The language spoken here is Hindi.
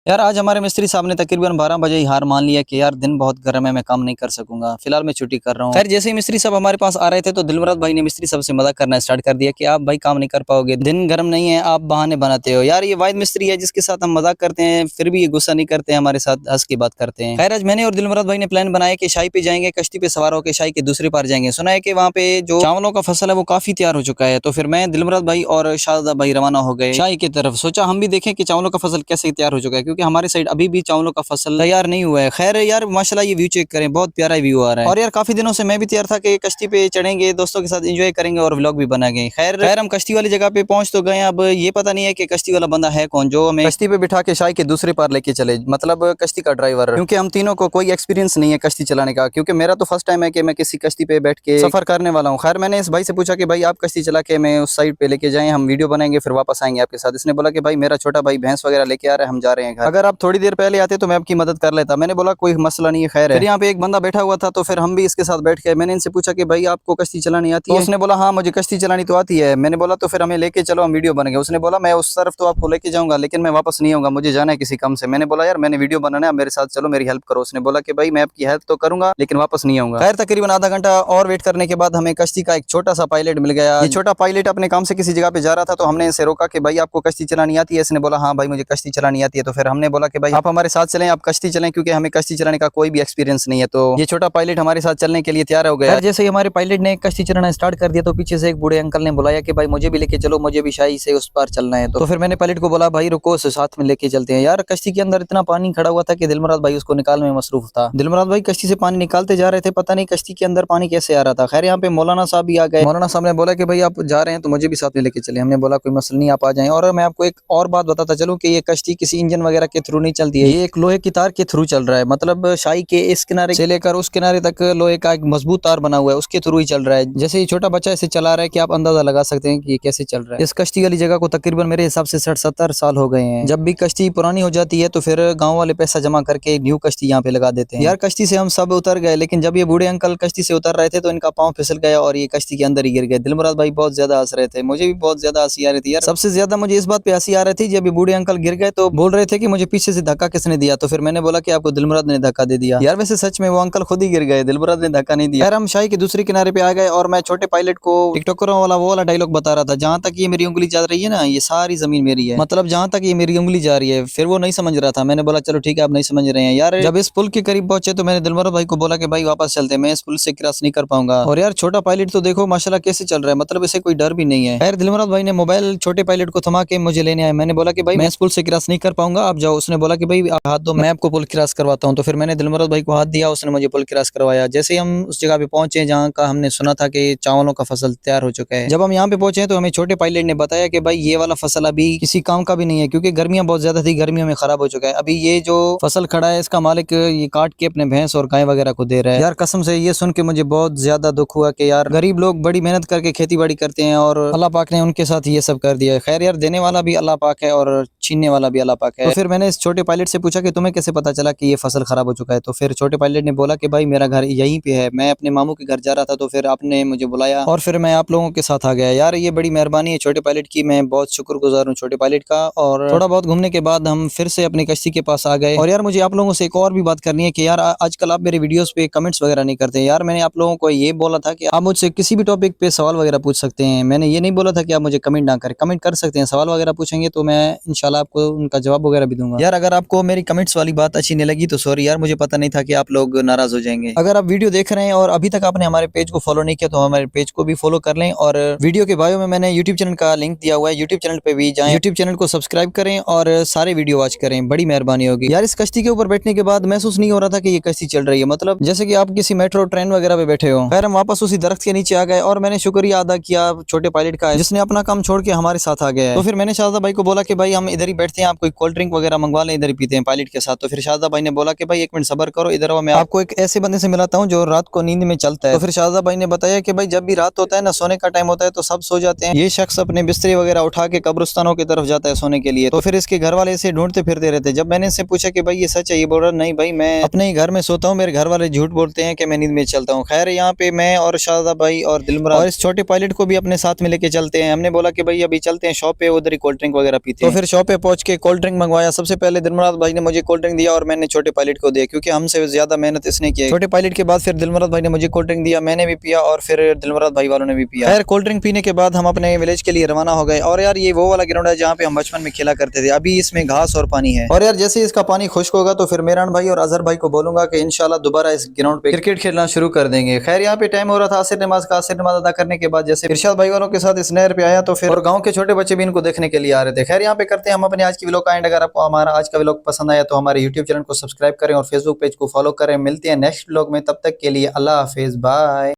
यार आज हमारे मिस्त्री साहब ने तकरीबन 12 बजे ही हार मान लिया कि यार दिन बहुत गर्म है, मैं काम नहीं कर सकूंगा, फिलहाल मैं छुट्टी कर रहा हूँ। खैर जैसे ही मिस्त्री साहब हमारे पास आ रहे थे तो दिलमुराद भाई ने मिस्त्री साहब से मजाक करना स्टार्ट कर दिया कि आप भाई काम नहीं कर पाओगे, दिन गर्म नहीं है, आप बहाने बनाते हो। यार ये वाहिद मिस्त्री है जिसके साथ हम मजाक करते हैं, फिर भी ये गुस्सा नहीं करते हैं, हमारे साथ हंस की बात करते हैं। खैर आज मैंने और दिलमुराद भाई ने प्लान बनाया कि शाही पे जाएंगे, कश्ती पे सवार होकर शाही के दूसरे पार जाएंगे। सुना है कि वहाँ पे जो चावलों का फसल है वो काफी तैयार हो चुका है, तो फिर मैं दिलमुराद भाई और शाहजादा भाई रवाना हो गए शाही की तरफ। सोचा हम भी देखें कि चावलों का फसल कैसे तैयार हो चुका है, क्योंकि हमारे साइड अभी भी चावलों का फसल तैयार नहीं हुआ है। खैर यार माशाल्लाह ये व्यू चेक करें, बहुत प्यारा व्यू आ रहा है। और यार काफी दिनों से मैं भी तैयार था कि कश्ती पे चढ़ेंगे, दोस्तों के साथ एंजॉय करेंगे और व्लॉग भी बनाएंगे। खैर हम कश्ती वाली जगह पे पहुंच तो गए, अब ये पता नहीं है कि कश्ती वाला बंदा है कौन जो हमें कश्ती पे बिठा के शाही के दूसरे पार लेके चले, मतलब कश्ती का ड्राइवर। क्योंकि हम तीनों को कोई एक्सपीरियंस नहीं है कश्ती चलाने का, क्योंकि मेरा तो फर्स्ट टाइम है कि मैं किसी कश्ती पे बैठ के सफर करने वाला हूँ। खैर मैंने इस भाई से पूछा कि भाई आप कश्ती चला के मैं उस साइड पे लेके जाएं, हम वीडियो बनाएंगे फिर वापस आएंगे आपके साथ। इसने बोला कि भाई मेरा छोटा भाई भैंस वगैरह लेके आ रहा है, हम जा रहे हैं घर, अगर आप थोड़ी देर पहले आते तो मैं आपकी मदद कर लेता। मैंने बोला कोई मसला नहीं है। खैर फिर यहाँ पे एक बंदा बैठा हुआ था तो फिर हम भी इसके साथ बैठ के मैंने इनसे पूछा कि भाई आपको कश्ती चलानी आती है? तो उसने बोला हाँ मुझे कश्ती चलानी तो आती है। मैंने बोला तो फिर हमें लेके चलो, हम वीडियो बनेंगे। उसने बोला मैं उस तरफ तो आपको लेके जाऊंगा लेकिन मैं वापस नहीं आऊंगा, मुझे जाना है किसी काम से। मैंने बोला यार मैंने वीडियो बनाना है, मेरे साथ चलो मेरी हेल्प करो। उसने बोला कि भाई मैं आपकी हेल्प तो करूंगा लेकिन वापस नहीं आऊंगा। खैर तकरीबन आधा घंटा और वेट करने के बाद हमें कश्ती का एक छोटा सा पायलट मिल गया। ये छोटा पायलट अपने काम से किसी जगह पे जा रहा था तो हमने इसे रोका कि भाई आपको कश्ती चलानी आती है? इसने बोला हाँ भाई मुझे कश्ती चलानी आती है। तो फिर हमने बोला कि भाई आप हमारे साथ चलें, आप कश्ती चलें, क्योंकि हमें कश्ती चलाने का कोई भी एक्सपीरियंस नहीं है। तो ये छोटा पायलट हमारे साथ चलने के लिए तैयार हो गया। जैसे ही हमारे पायलट ने कश्ती चलाना स्टार्ट कर दिया तो पीछे से एक बूढ़े अंकल ने बुलाया कि भाई मुझे भी लेके चलो, मुझे भी शाही से उस पार चलना है। तो फिर मैंने पायलट को बोला भाई रुको साथ में लेके चलते हैं। यार कश्ती के अंदर इतना पानी खड़ा हुआ था कि दिलमुराद भाई उसको निकालने में मसरूफ था। दिलमुराद भाई कश्ती से पानी निकालते जा रहे थे, पता नहीं कश्ती के अंदर पानी कैसे आ रहा था। खैर यहाँ पे मौलाना साहब भी आ गए। मौलाना साहब ने बोला कि भाई आप जा रहे हैं तो मुझे भी साथ में लेके चले। हमने बोला कोई मसला नहीं, आप आ जाएं। और मैं आपको एक और बात बताता चलूं कि ये कश्ती किसी इंजन वगैरह के थ्रू नहीं चलती है, ये एक लोहे की तार के थ्रू चल रहा है। मतलब शाही के इस किनारे से लेकर उस किनारे तक लोहे का एक मजबूत तार बना हुआ है, उसके थ्रू ही चल रहा है। जैसे ये छोटा बच्चा इसे चला रहा है कि आप अंदाजा लगा सकते हैं कि ये कैसे चल रहा है। इस कश्ती वाली जगह को तकरीबन मेरे हिसाब से 60-70 साल हो गए हैं। जब भी कश्ती पुरानी हो जाती है तो फिर गाँव वाले पैसा जमा करके न्यू कश्ती यहाँ पे लगा देते हैं। यार कश्ती से हम सब उतर गए, लेकिन जब ये बूढ़े अंकल कश्ती से उतर रहे थे तो इनका पाँव फिसल गया और ये कश्ती के अंदर ही गिर गए। दिलमुराद भाई बहुत ज्यादा हंस रहे थे, मुझे भी बहुत ज्यादा हंसी आ रही थी। यार सबसे ज्यादा मुझे इस बात पे हंसी आ रही थी जब ये बूढ़े अंकल गिर गए तो बोल रहे थे कि मुझे पीछे से धक्का किसने दिया। तो फिर मैंने बोला कि आपको दिलमुराद ने धक्का दे दिया। यार वैसे सच में वो अंकल खुद ही गिर गए, दिलमुराद ने धक्का नहीं दिया। यार हम शाही के दूसरे किनारे पे आ गए और मैं छोटे पायलट को टिकटॉकरों वाला वो वाला डायलॉग बता रहा था, जहाँ तक ये मेरी उंगली जा रही है ना ये सारी जमीन मेरी है, मतलब जहाँ तक ये मेरी उंगली जा रही है। फिर वो नहीं समझ रहा था, मैंने बोला चलो ठीक है आप नहीं समझ रहे हैं। यार जब इस पुल के करीब पहुंचे तो मैंने दिलमुराद भाई को बोला कि भाई वापस चलते हैं, मैं इस पुल से क्रॉस नहीं कर पाऊंगा। और यार छोटा पायलट तो देखो माशाल्लाह कैसे चल रहा है, मतलब इसे कोई डर भी नहीं है। खैर दिलमुराद भाई ने मोबाइल छोटे पायलट को थमा के मुझे लेने आए। मैंने बोला कि भाई मैं इस पुल से क्रॉस नहीं कर पाऊंगा, आप जाओ। उसने बोला कि भाई आप हाथ दो, मैं आपको पुल क्रॉस करवाता हूँ। तो फिर मैंने दिलमुराद भाई को हाथ दिया, उसने मुझे पुल क्रॉस करवाया। जैसे हम उस जगह पे पहुंचे जहाँ का हमने सुना था कि चावलों का फसल तैयार हो चुका है, जब हम यहाँ पे पहुंचे तो हमें छोटे पायलट ने बताया कि भाई ये वाला फसल अभी किसी काम का भी नहीं है, क्योंकि गर्मियां बहुत ज्यादा थी, गर्मियों में खराब हो चुका है। अभी ये जो फसल खड़ा है इसका मालिक ये काट के अपने भैंस और गाय वगैरह को दे रहा है। यार कसम से ये सुन के मुझे बहुत ज्यादा दुख हुआ कि यार गरीब लोग बड़ी मेहनत करके खेती बाड़ी करते हैं और अल्लाह पाक ने उनके साथ ये सब कर दिया है। खैर यार देने वाला भी अल्लाह पाक है और छीनने वाला भी अल्लाह पाक है। तो फिर मैंने इस छोटे पायलट से पूछा कि तुम्हें कैसे पता चला कि ये फसल खराब हो चुका है? तो फिर छोटे पायलट ने बोला कि भाई मेरा घर यहीं पे है, मैं अपने मामू के घर जा रहा था तो फिर आपने मुझे बुलाया और फिर मैं आप लोगों के साथ आ गया। यार ये बड़ी मेहरबानी है छोटे पायलट की, मैं बहुत शुक्रगुजार हूँ छोटे पायलट का। और थोड़ा बहुत घूमने के बाद हम फिर से अपनी कश्ती के पास आ गए। और यार मुझे आप लोगों से एक और भी बात करनी है कि यार आजकल आप मेरे वीडियोस पे कमेंट्स वगैरह नहीं करते। यार मैंने आप लोगों को ये बोला था कि आप मुझसे किसी भी टॉपिक पे सवाल वगैरह पूछ सकते हैं, मैंने ये नहीं बोला था कि आप मुझे कमेंट ना करें। कमेंट कर सकते हैं, सवाल वगैरह पूछेंगे तो मैं इंशाल्लाह आपको उनका जवाब वगैरह भी दूंगा। यार अगर आपको मेरी कमेंट्स वाली बात अच्छी नहीं लगी तो सॉरी यार, मुझे पता नहीं था कि आप लोग नाराज हो जाएंगे। अगर आप वीडियो देख रहे हैं और अभी तक आपने हमारे पेज को फॉलो नहीं किया तो हमारे पेज को भी फॉलो कर लें। और वीडियो के बायो में मैंने यूट्यूब चैनल का लिंक दिया हुआ है, यूट्यूब चैनल पे भी जाएं, यूट्यूब चैनल को सब्सक्राइब करें और सारे वीडियो वॉच करें, बड़ी मेहरबानी होगी। यार इस कश्ती के ऊपर बैठने के बाद महसूस नहीं हो रहा था कि ये कश्ती चल रही है, मतलब जैसे कि आप किसी मेट्रो ट्रेन वगैरह पे बैठे हो। खैर हम वापस उसी दरख्त के नीचे आ गए और मैंने शुक्रिया अदा किया छोटे पायलट का जिसने अपना काम छोड़ के हमारे साथ आ गया है। तो फिर मैंने शाहजादा भाई को बोला कि भाई हम इधर ही बैठते हैं, आप कोई कोल्ड ड्रिंक वगैरह मंगवा लें, इधर ही पीते हैं पायलट के साथ। तो फिर शाहजादा भाई ने बोला कि भाई एक मिनट सब्र करो, इधर आओ मैं आपको एक ऐसे बंदे से मिलाता हूँ जो रात को नींद में चलता है। तो फिर शाहजादा भाई ने बताया कि भाई जब भी रात होता है ना, सोने का टाइम होता है तो सब सो जाते हैं, ये शख्स अपने बिस्तरे वगैरह उठा के कब्रिस्तानों की तरफ जाता है सोने के लिए। तो फिर इसके घर वाले इसे ढूंढते फिरते रहते। जब मैंने इससे पूछा कि भाई ये सच है, ये बोल रहा नहीं भाई मैं अपने ही घर में सोता हूँ, मेरे घर वाले झूठ बोलते हैं कि मैं नींद में चलता हूँ। खैर यहाँ पे मैं और शाहजादा भाई और दिलमुराद और इस छोटे पायलट को भी अपने साथ में लेके चलते हैं। हमने बोला कि भाई अभी चलते हैं शॉप पे, उधर ही कोल्ड ड्रिंक वगैरह पीते हैं। तो फिर शॉप पे पहुंच के कोल्ड ड्रिंक मंगवाया आया। सबसे पहले दिलमुराद भाई ने मुझे कोल्ड ड्रिंक दिया और मैंने छोटे पायलट को दिया, क्योंकि हमसे ज्यादा मेहनत इसने की है। छोटे पायलट के बाद फिर दिलमुराद भाई ने मुझे कोल्ड ड्रिंक दिया, मैंने भी पिया और फिर दिलमुराद भाई वालों ने भी पिया। खैर कोल्ड ड्रिंक पीने के बाद हम अपने विलेज के लिए रवाना हो गए। और यार ये वो वाला ग्राउंड है जहाँ पे हम बचपन में खेला करते थे। अभी इसमें घास और पानी है, और यार जैसे इसका पानी खुश्क होगा तो फिर मेरान भाई और अजहर भाई को बोलूंगा कि इंशाल्लाह दोबारा इस ग्राउंड पे क्रिकेट खेलना शुरू कर देंगे। खैर यहाँ पे टाइम हो रहा था असर नमाज का। असर नमाज अदा करने के बाद जैसे इरशाद भाई वालों के साथ इस नहर पे आया तो फिर और गांव के छोटे बच्चे भी इनको देखने के लिए आ रहे थे। खैर यहाँ पे करते हैं हम अपने आज की व्लॉग का एंड। अगर आपको हमारा आज का व्लॉग पसंद आया तो हमारे यूट्यूब चैनल को सब्सक्राइब करें और फेसबुक पेज को फॉलो करें। मिलते हैं नेक्स्ट व्लॉग में, तब तक के लिए अल्लाह हाफिज, बाय।